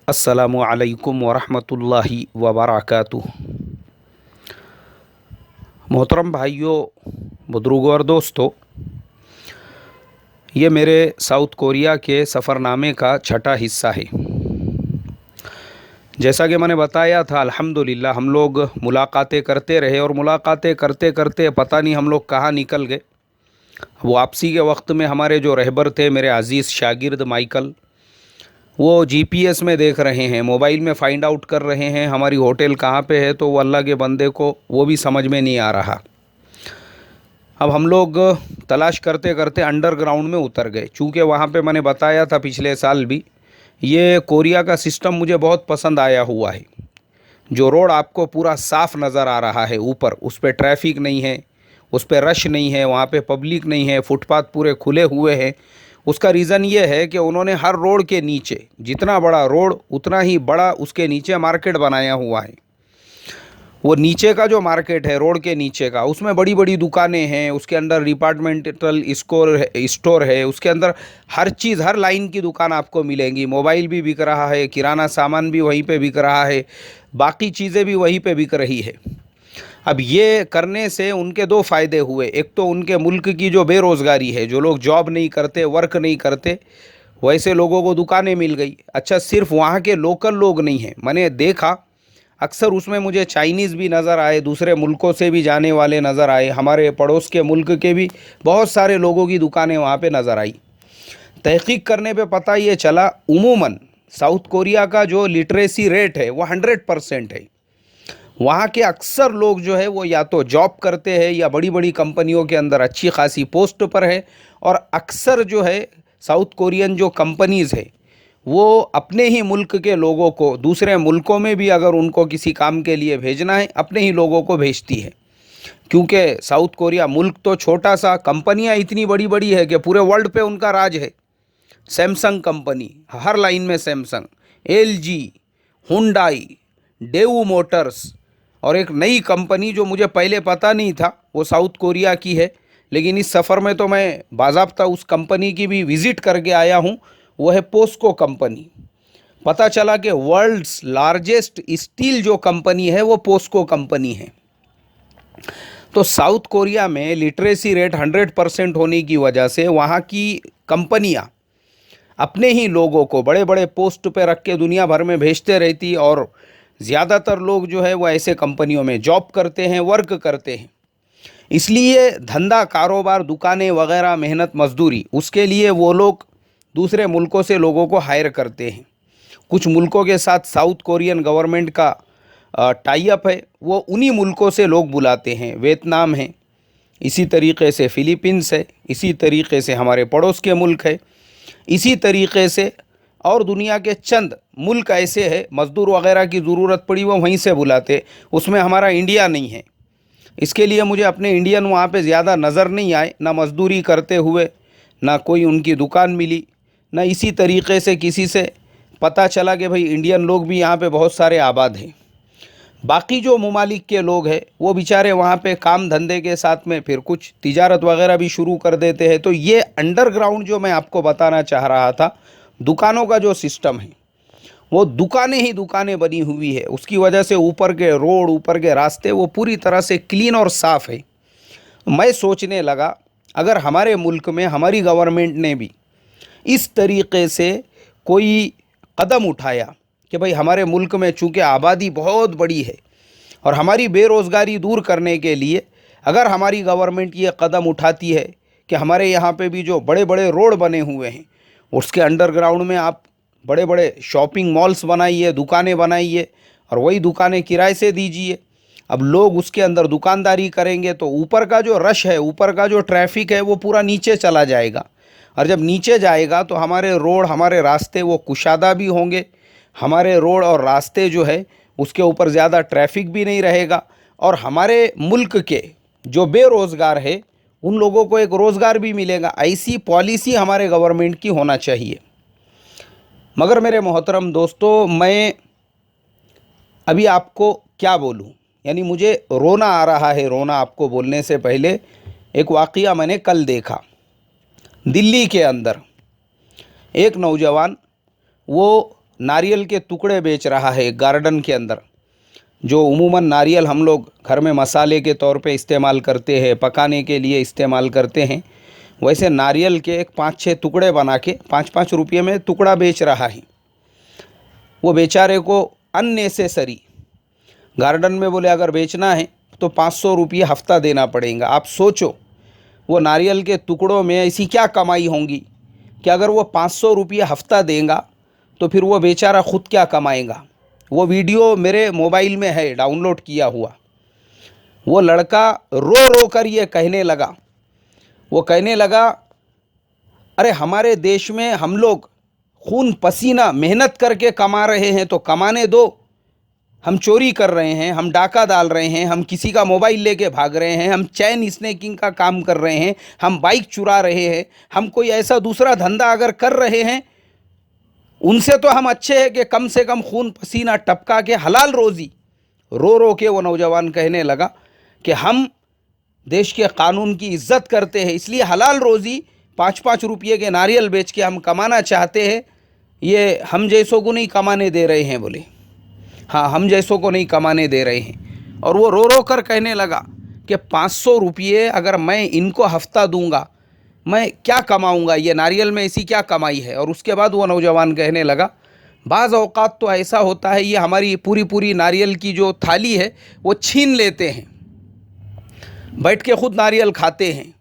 अस्सलामु अलैकुम वरहमतुल्लाहि वबरकातुह। मोहतरम भाइयों, बुजुर्गों और दोस्तों, ये मेरे साउथ कोरिया के सफ़रनामे का छठा हिस्सा है। जैसा कि मैंने बताया था, अल्हम्दुलिल्लाह हम लोग मुलाकातें करते रहे और मुलाकातें करते करते पता नहीं हम लोग कहाँ निकल गए। वापसी के वक्त में हमारे जो रहबर थे, मेरे अज़ीज़ शागिर्द माइकल, वो जीपीएस में देख रहे हैं, मोबाइल में फ़ाइंड आउट कर रहे हैं हमारी होटल कहाँ पे है, तो वो अल्लाह के बंदे को वो भी समझ में नहीं आ रहा। अब हम लोग तलाश करते करते अंडरग्राउंड में उतर गए। चूँकि वहाँ पे मैंने बताया था पिछले साल भी, ये कोरिया का सिस्टम मुझे बहुत पसंद आया हुआ है। जो रोड आपको पूरा साफ़ नज़र आ रहा है ऊपर, उस पर ट्रैफिक नहीं है, उस पर रश नहीं है, वहाँ पे पब्लिक नहीं है, फुटपाथ पूरे खुले हुए हैं। उसका रीज़न ये है कि उन्होंने हर रोड के नीचे, जितना बड़ा रोड उतना ही बड़ा उसके नीचे मार्केट बनाया हुआ है। वो नीचे का जो मार्केट है, रोड के नीचे का, उसमें बड़ी बड़ी दुकानें हैं, उसके अंदर डिपार्टमेंटल स्टोर है, उसके अंदर हर चीज़, हर लाइन की दुकान आपको मिलेंगी। मोबाइल भी बिक रहा है, किराना सामान भी वहीं पे बिक रहा है, बाकी चीज़ें भी वहीं पे बिक रही है। अब ये करने से उनके दो फ़ायदे हुए। एक तो उनके मुल्क की जो बेरोज़गारी है, जो लोग जॉब नहीं करते, वर्क नहीं करते, वैसे लोगों को दुकानें मिल गई। अच्छा, सिर्फ वहाँ के लोकल लोग नहीं हैं, मैंने देखा अक्सर उसमें मुझे चाइनीज़ भी नज़र आए, दूसरे मुल्कों से भी जाने वाले नज़र आए, हमारे पड़ोस के मुल्क के भी बहुत सारे लोगों की दुकानें वहाँ पे नज़र आई। तहकीक करने पे पता ये चला, उमूमन साउथ कोरिया का जो लिटरेसी रेट है वो 100% है। वहाँ के अक्सर लोग जो है वो या तो जॉब करते हैं या बड़ी बड़ी कंपनियों के अंदर अच्छी खासी पोस्ट पर है। और अक्सर जो है साउथ कोरियन जो कंपनीज़ है वो अपने ही मुल्क के लोगों को दूसरे मुल्कों में भी अगर उनको किसी काम के लिए भेजना है, अपने ही लोगों को भेजती है। क्योंकि साउथ कोरिया मुल्क तो छोटा सा, कंपनियां इतनी बड़ी बड़ी है कि पूरे वर्ल्ड पे उनका राज है। सैमसंग कंपनी, हर लाइन में Samsung, LG, Hyundai, Daewoo Motors, और एक नई कंपनी जो मुझे पहले पता नहीं था वो साउथ कोरिया की है, लेकिन इस सफ़र में तो मैं बाज़ाब्ता उस कंपनी की भी विज़िट करके आया हूँ। वो है पोस्को कंपनी। पता चला कि वर्ल्ड्स लार्जेस्ट स्टील जो कंपनी है वो पोस्को कंपनी है। तो साउथ कोरिया में लिटरेसी रेट 100% होने की वजह से वहाँ की कंपनियाँ अपने ही लोगों को बड़े बड़े पोस्ट पे रख के दुनिया भर में भेजते रहती, और ज़्यादातर लोग जो है वो ऐसे कंपनियों में जॉब करते हैं, वर्क करते हैं। इसलिए धंधा, कारोबार, दुकानें वगैरह, मेहनत मजदूरी, उसके लिए वो लोग दूसरे मुल्कों से लोगों को हायर करते हैं। कुछ मुल्कों के साथ साउथ कोरियन गवर्नमेंट का टाई अप है, वो उन्हीं मुल्कों से लोग बुलाते हैं। वियतनाम है, इसी तरीके से फ़िलीपींस है, इसी तरीके से हमारे पड़ोस के मुल्क है, इसी तरीके से और दुनिया के चंद मुल्क ऐसे हैं, मज़दूर वगैरह की ज़रूरत पड़ी वो वहीं से बुलाते। उसमें हमारा इंडिया नहीं है। इसके लिए मुझे अपने इंडियन वहाँ पे ज़्यादा नज़र नहीं आए, ना मज़दूरी करते हुए, ना कोई उनकी दुकान मिली, ना इसी तरीके से किसी से पता चला कि भाई इंडियन लोग भी यहाँ पे बहुत सारे आबाद हैं। बाकी जो ममालिक के लोग हैं वो बेचारे वहाँ पे काम धंधे के साथ में फिर कुछ तिजारत वगैरह भी शुरू कर देते हैं। तो ये अंडरग्राउंड जो मैं आपको बताना चाह रहा था, दुकानों का जो सिस्टम है वो दुकानें ही दुकानें बनी हुई है। उसकी वजह से ऊपर के रोड, ऊपर के रास्ते वो पूरी तरह से क्लीन और साफ़ है। मैं सोचने लगा, अगर हमारे मुल्क में हमारी गवर्नमेंट ने भी इस तरीके से कोई कदम उठाया कि भाई हमारे मुल्क में चूँकि आबादी बहुत बड़ी है और हमारी बेरोज़गारी दूर करने के लिए अगर हमारी गवर्नमेंट ये कदम उठाती है कि हमारे यहाँ पे भी जो बड़े बड़े रोड बने हुए हैं उसके अंडरग्राउंड में आप बड़े बड़े शॉपिंग मॉल्स बनाइए, दुकानें बनाइए, और वही दुकानें किराए से दीजिए। अब लोग उसके अंदर दुकानदारी करेंगे तो ऊपर का जो रश है, ऊपर का जो ट्रैफिक है वो पूरा नीचे चला जाएगा, और जब नीचे जाएगा तो हमारे रोड, हमारे रास्ते वो कुशादा भी होंगे। हमारे रोड और रास्ते जो है उसके ऊपर ज़्यादा ट्रैफिक भी नहीं रहेगा, और हमारे मुल्क के जो बेरोज़गार है उन लोगों को एक रोज़गार भी मिलेगा। ऐसी पॉलिसी हमारे गवर्नमेंट की होना चाहिए। मगर मेरे मोहतरम दोस्तों, मैं अभी आपको क्या बोलूं, यानी मुझे रोना आ रहा है। रोना आपको बोलने से पहले एक वाक़या मैंने कल देखा। दिल्ली के अंदर एक नौजवान, वो नारियल के टुकड़े बेच रहा है गार्डन के अंदर। जो उमूमन नारियल हम लोग घर में मसाले के तौर पे इस्तेमाल करते हैं, पकाने के लिए इस्तेमाल करते हैं, वैसे नारियल के एक 5-6 टुकड़े बना के 5-5 रुपये में टुकड़ा बेच रहा है। वो बेचारे को अननेसेसरी गार्डन में बोले अगर बेचना है तो 500 रुपये हफ्ता देना पड़ेगा। आप सोचो वो नारियल के टुकड़ों में ऐसी क्या कमाई होंगी कि अगर वो 500 रुपये हफ्ता देगा तो फिर वो बेचारा ख़ुद क्या कमाएगा। वो वीडियो मेरे मोबाइल में है डाउनलोड किया हुआ। वो लड़का रो रो कर ये कहने लगा, वो कहने लगा अरे हमारे देश में हम लोग खून पसीना मेहनत करके कमा रहे हैं तो कमाने दो। हम चोरी कर रहे हैं, हम डाका डाल रहे हैं, हम किसी का मोबाइल लेके भाग रहे हैं, हम चैन स्नैकिंग का काम कर रहे हैं, हम बाइक चुरा रहे हैं, हम कोई ऐसा दूसरा धंधा अगर कर रहे हैं उनसे तो हम अच्छे हैं कि कम से कम खून पसीना टपका के हलाल रोज़ी। रो रो के वो नौजवान कहने लगा कि हम देश के कानून की इज्जत करते हैं, इसलिए हलाल रोज़ी 5-5 रुपये के नारियल बेच के हम कमाना चाहते हैं, ये हम जैसों को नहीं कमाने दे रहे हैं। बोले हाँ, हम जैसों को नहीं कमाने दे रहे हैं। और वो रो रो कर कहने लगा कि 500 रुपये अगर मैं इनको हफ्ता दूंगा मैं क्या कमाऊंगा, ये नारियल में ऐसी क्या कमाई है। और उसके बाद वो नौजवान कहने लगा बाज़ औक़ात तो ऐसा होता है ये हमारी पूरी पूरी नारियल की जो थाली है वो छीन लेते हैं, बैठ के ख़ुद नारियल खाते हैं,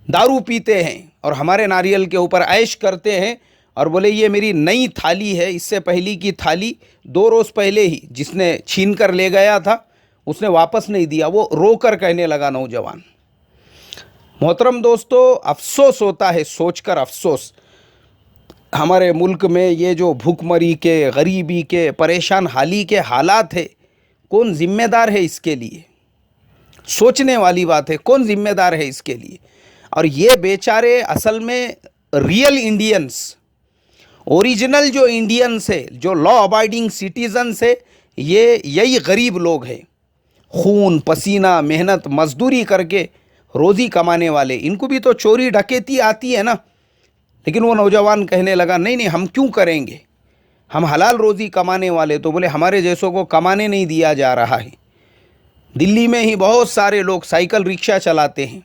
दारू पीते हैं और हमारे नारियल के ऊपर ऐश करते हैं। और बोले ये मेरी नई थाली है, इससे पहले की थाली 2 रोज़ पहले ही जिसने छीन कर ले गया था उसने वापस नहीं दिया। वो रो कर कहने लगा नौजवान। मोहतरम दोस्तों, अफसोस होता है, सोचकर अफसोस, हमारे मुल्क में ये जो भूखमरी के, गरीबी के, परेशान हाली के हालात है, कौन ज़िम्मेदार है इसके लिए? सोचने वाली बात है, कौन ज़िम्मेदार है इसके लिए? और ये बेचारे असल में रियल इंडियंस, ओरिजिनल जो इंडियंस है, जो लॉ अबाइडिंग सिटीजन्स है, ये यही गरीब लोग हैं, खून पसीना मेहनत मजदूरी करके रोज़ी कमाने वाले। इनको भी तो चोरी डकैती आती है ना। लेकिन वो नौजवान कहने लगा नहीं नहीं, हम क्यों करेंगे, हम हलाल रोज़ी कमाने वाले। तो बोले हमारे जैसों को कमाने नहीं दिया जा रहा है। दिल्ली में ही बहुत सारे लोग साइकिल रिक्शा चलाते हैं।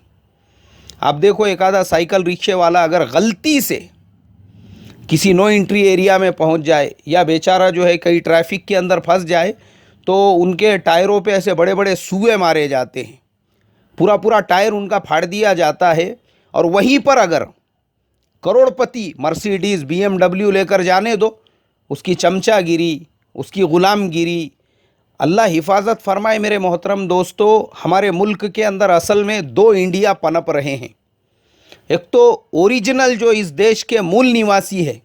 आप देखो एक आधा साइकिल रिक्शे वाला अगर गलती से किसी नो एंट्री एरिया में पहुंच जाए या बेचारा जो है कहीं ट्रैफिक के अंदर फंस जाए तो उनके टायरों पे ऐसे बड़े बड़े सूए मारे जाते हैं, पूरा पूरा टायर उनका फाड़ दिया जाता है। और वहीं पर अगर करोड़पति मर्सिडीज़ BMW लेकर जाने दो, उसकी चमचागिरी, उसकी ग़ुलामगिरी, अल्लाह हिफाजत फरमाए। मेरे मोहतरम दोस्तों, हमारे मुल्क के अंदर असल में 2 इंडिया पनप रहे हैं। एक तो ओरिजिनल जो इस देश के मूल निवासी है,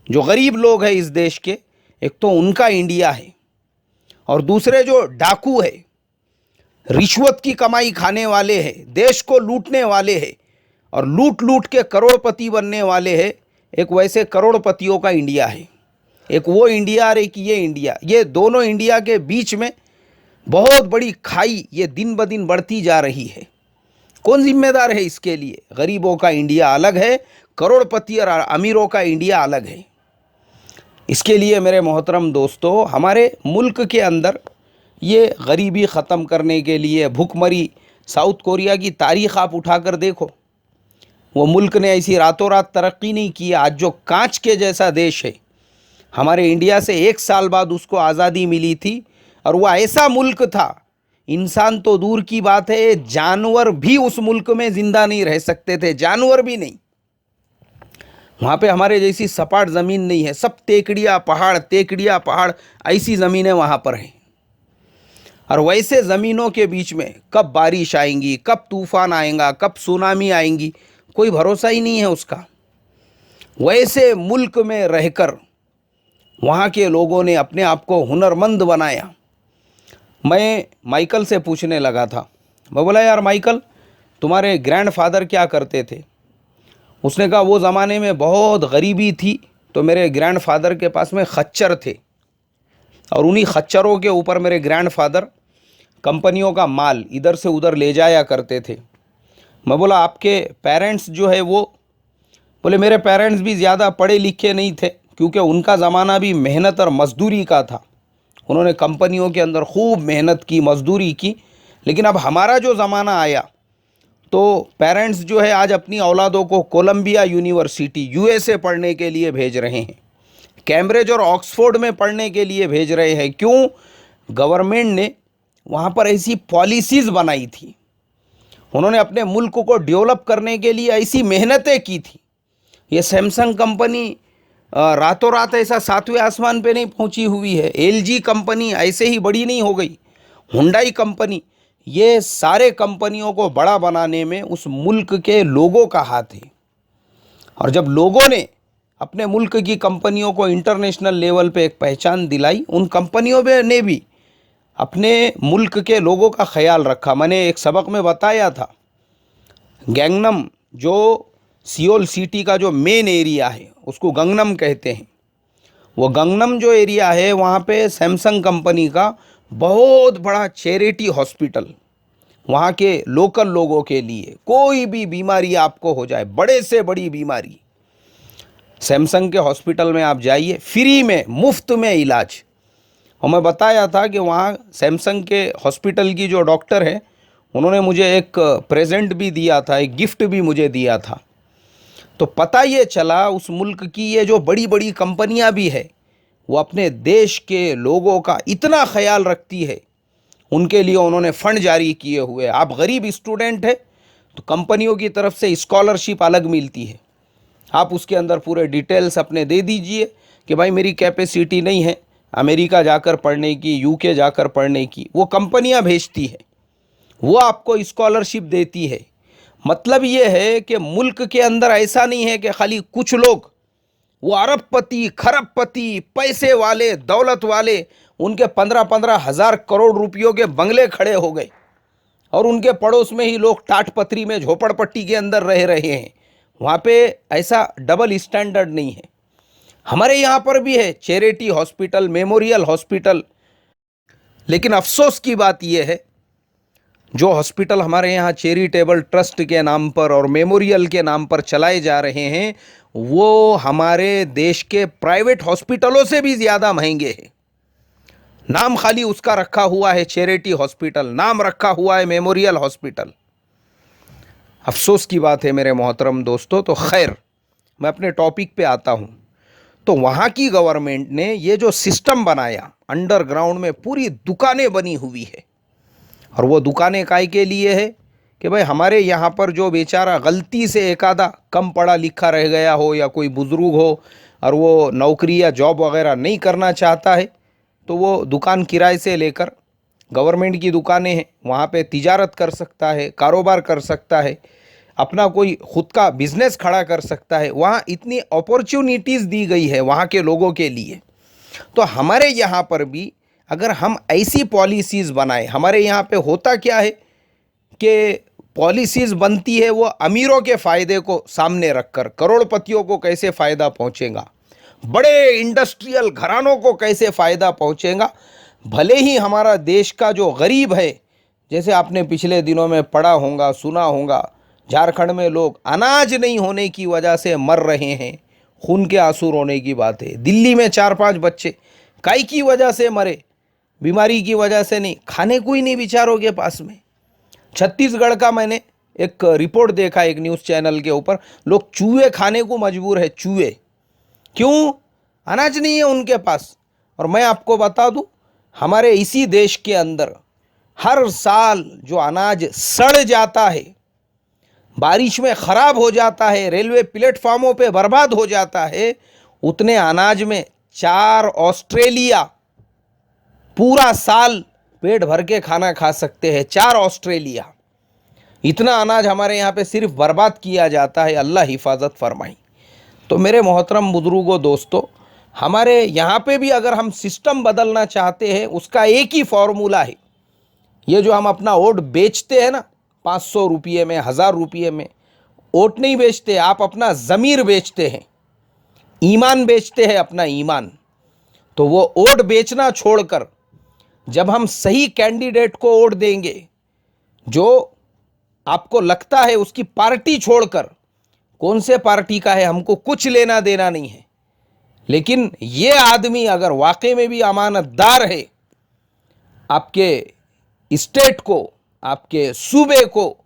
जो गरीब लोग हैं इस देश के, एक तो उनका इंडिया है, और दूसरे जो डाकू है, रिश्वत की कमाई खाने वाले हैं, देश को लूटने वाले हैं और लूट लूट के करोड़पति बनने वाले हैं, एक वैसे करोड़पतियों का इंडिया है। एक वो इंडिया और एक ये इंडिया, ये दोनों इंडिया के बीच में बहुत बड़ी खाई ये दिन ब दिन बढ़ती जा रही है। कौन जिम्मेदार है इसके लिए? गरीबों का इंडिया अलग है, करोड़पति और अमीरों का इंडिया अलग है। इसके लिए मेरे मोहतरम दोस्तों, हमारे मुल्क के अंदर ये गरीबी ख़त्म करने के लिए, भूखमरी, साउथ कोरिया की तारीख़ आप उठाकर देखो, वो मुल्क ने ऐसी रातों रात तरक्की नहीं की। आज जो कांच के जैसा देश है, हमारे इंडिया से 1 साल बाद उसको आज़ादी मिली थी, और वह ऐसा मुल्क था, इंसान तो दूर की बात है, जानवर भी उस मुल्क में ज़िंदा नहीं रह सकते थे, जानवर भी नहीं। वहाँ पे हमारे जैसी सपाट ज़मीन नहीं है, सब टेकड़ियाँ पहाड़, ऐसी ज़मीनें वहाँ पर हैं। और वैसे ज़मीनों के बीच में कब बारिश आएंगी, कब तूफ़ान आएगा, कब सुनामी आएंगी, कोई भरोसा ही नहीं है उसका। वैसे मुल्क में रहकर वहाँ के लोगों ने अपने आप को हुनरमंद बनाया। मैं माइकल से पूछने लगा था, मैं बोला यार माइकल, तुम्हारे ग्रैंडफादर क्या करते थे? उसने कहा वो ज़माने में बहुत गरीबी थी, तो मेरे ग्रैंडफादर के पास में खच्चर थे, और उन्हीं खच्चरों के ऊपर मेरे ग्रैंडफादर कंपनियों का माल इधर से उधर ले जाया करते थे। मैं बोला आपके पेरेंट्स जो है वो? बोले मेरे पेरेंट्स भी ज़्यादा पढ़े लिखे नहीं थे, क्योंकि उनका ज़माना भी मेहनत और मजदूरी का था। उन्होंने कंपनियों के अंदर खूब मेहनत की, मजदूरी की। लेकिन अब हमारा जो ज़माना आया तो पेरेंट्स जो है आज अपनी औलादों को कोलंबिया यूनिवर्सिटी यूएसए पढ़ने के लिए भेज रहे हैं, कैम्ब्रिज और ऑक्सफोर्ड में पढ़ने के लिए भेज रहे हैं। क्यों? गवर्नमेंट ने वहाँ पर ऐसी पॉलिसीज़ बनाई थी, उन्होंने अपने मुल्क को डेवलप करने के लिए ऐसी मेहनतें की थी। ये सैमसंग कंपनी रातों रात ऐसा 7वें आसमान पे नहीं पहुंची हुई है। एलजी कंपनी ऐसे ही बड़ी नहीं हो गई। हुंडई कंपनी, ये सारे कंपनियों को बड़ा बनाने में उस मुल्क के लोगों का हाथ है। और जब लोगों ने अपने मुल्क की कंपनियों को इंटरनेशनल लेवल पे एक पहचान दिलाई, उन कंपनियों ने भी अपने मुल्क के लोगों का ख्याल रखा। मैंने एक सबक में बताया था, गैंगनम जो सियोल सिटी का जो मेन एरिया है उसको गंगनम कहते हैं। वो गंगनम जो एरिया है वहाँ पे सैमसंग कंपनी का बहुत बड़ा चैरिटी हॉस्पिटल, वहाँ के लोकल लोगों के लिए कोई भी बीमारी आपको हो जाए, बड़े से बड़ी बीमारी, सैमसंग के हॉस्पिटल में आप जाइए, फ्री में, मुफ्त में इलाज। और मैं बताया था कि वहाँ सैमसंग के हॉस्पिटल की जो डॉक्टर है उन्होंने मुझे एक प्रेजेंट भी दिया था, एक गिफ्ट भी मुझे दिया था। तो पता ये चला उस मुल्क की ये जो बड़ी बड़ी कंपनियां भी है वो अपने देश के लोगों का इतना ख्याल रखती है, उनके लिए उन्होंने फ़ंड जारी किए हुए। आप गरीब स्टूडेंट है तो कंपनियों की तरफ से स्कॉलरशिप अलग मिलती है, आप उसके अंदर पूरे डिटेल्स अपने दे दीजिए कि भाई मेरी कैपेसिटी नहीं है अमेरिका जाकर पढ़ने की, यूके जाकर पढ़ने की, वो कंपनियां भेजती है, वो आपको स्कॉलरशिप देती है। मतलब ये है कि मुल्क के अंदर ऐसा नहीं है कि खाली कुछ लोग, वो अरबपति, खरबपति, पैसे वाले, दौलत वाले, उनके 15-15 हज़ार करोड़ रुपयों के बंगले खड़े हो गए और उनके पड़ोस में ही लोग टाटपत्री में झोपड़पट्टी के अंदर रह रहे हैं। वहाँ पे ऐसा डबल स्टैंडर्ड नहीं है। हमारे यहाँ पर भी है चैरिटी हॉस्पिटल, मेमोरियल हॉस्पिटल। लेकिन अफसोस की बात यह है जो हॉस्पिटल हमारे यहाँ चैरिटेबल ट्रस्ट के नाम पर और मेमोरियल के नाम पर चलाए जा रहे हैं वो हमारे देश के प्राइवेट हॉस्पिटलों से भी ज़्यादा महंगे हैं। नाम खाली उसका रखा हुआ है चैरिटी हॉस्पिटल, नाम रखा हुआ है मेमोरियल हॉस्पिटल। अफसोस की बात है मेरे मोहतरम दोस्तों। तो खैर, मैं अपने टॉपिक पे आता हूँ। तो वहाँ की गवर्नमेंट ने ये जो सिस्टम बनाया, अंडरग्राउंड में पूरी दुकानें बनी हुई है। और वो दुकानें काय के लिए है कि भाई हमारे यहाँ पर जो बेचारा गलती से एक आधा कम पढ़ा लिखा रह गया हो या कोई बुज़ुर्ग हो और वो नौकरी या जॉब वगैरह नहीं करना चाहता है तो वो दुकान किराए से लेकर, गवर्नमेंट की दुकानें हैं, वहाँ पे तिजारत कर सकता है, कारोबार कर सकता है, अपना कोई ख़ुद का बिज़नेस खड़ा कर सकता है। वहाँ इतनी अपॉर्चुनिटीज़ दी गई है वहाँ के लोगों के लिए। तो हमारे यहाँ पर भी अगर हम ऐसी पॉलिसीज़ बनाएं, हमारे यहाँ पे होता क्या है कि पॉलिसीज़ बनती है वो अमीरों के फ़ायदे को सामने रखकर, करोड़पतियों को कैसे फ़ायदा पहुँचेगा, बड़े इंडस्ट्रियल घरानों को कैसे फ़ायदा पहुँचेगा। भले ही हमारा देश का जो गरीब है, जैसे आपने पिछले दिनों में पढ़ा होगा, सुना होगा, झारखंड में लोग अनाज नहीं होने की वजह से मर रहे हैं, खून के आंसू रोने की बात है। दिल्ली में 4-5 बच्चे काई की वजह से मरे, बीमारी की वजह से नहीं, खाने को ही नहीं बेचारों के पास में। छत्तीसगढ़ का मैंने एक रिपोर्ट देखा एक न्यूज़ चैनल के ऊपर, लोग चूहे खाने को मजबूर है, चूहे। क्यों? अनाज नहीं है उनके पास। और मैं आपको बता दूं, हमारे इसी देश के अंदर हर साल जो अनाज सड़ जाता है, बारिश में ख़राब हो जाता है, रेलवे प्लेटफार्मों पे बर्बाद हो जाता है, उतने अनाज में 4 ऑस्ट्रेलिया पूरा साल पेट भर के खाना खा सकते हैं। 4 ऑस्ट्रेलिया, इतना अनाज हमारे यहाँ पे सिर्फ बर्बाद किया जाता है। अल्लाह हिफाजत फरमाई। तो मेरे मोहतरम बुजुर्गों, दोस्तों, हमारे यहाँ पे भी अगर हम सिस्टम बदलना चाहते हैं, उसका एक ही फॉर्मूला है। ये जो हम अपना वोट बेचते हैं ना, 500 रुपये में, 1000 रुपये में, वोट नहीं बेचते, आप अपना ज़मीर बेचते हैं, ईमान बेचते हैं, अपना ईमान। तो वो वोट बेचना छोड़कर जब हम सही कैंडिडेट को वोट देंगे, जो आपको लगता है उसकी पार्टी छोड़कर, कौन से पार्टी का है हमको कुछ लेना देना नहीं है, लेकिन ये आदमी अगर वाकई में भी अमानतदार है, आपके स्टेट को, आपके सूबे को,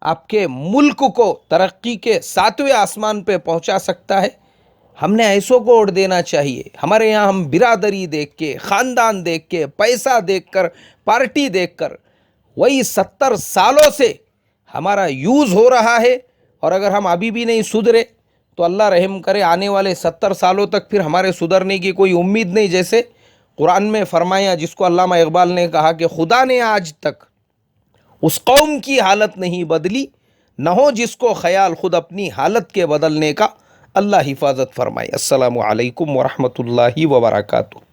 आपके मुल्क को तरक्की के 7वें आसमान पे पहुंचा सकता है, हमने ऐसों को वोट देना चाहिए। हमारे यहाँ हम बिरादरी देख के, ख़ानदान देख के, पैसा देखकर, पार्टी देखकर, वही 70 सालों से हमारा यूज़ हो रहा है। और अगर हम अभी भी नहीं सुधरे तो अल्लाह रहम करे, आने वाले 70 सालों तक फिर हमारे सुधरने की कोई उम्मीद नहीं। जैसे कुरान में फरमाया, जिसको अल्लामा इकबाल ने कहा कि खुदा ने आज तक उस कौम की हालत नहीं बदली, न हो जिसको ख्याल खुद अपनी हालत के बदलने का। अल्लाह हिफाजत फरमाए। अस्सलामु अलैकुम वरहमतुल्लाहि वबरकातुहू।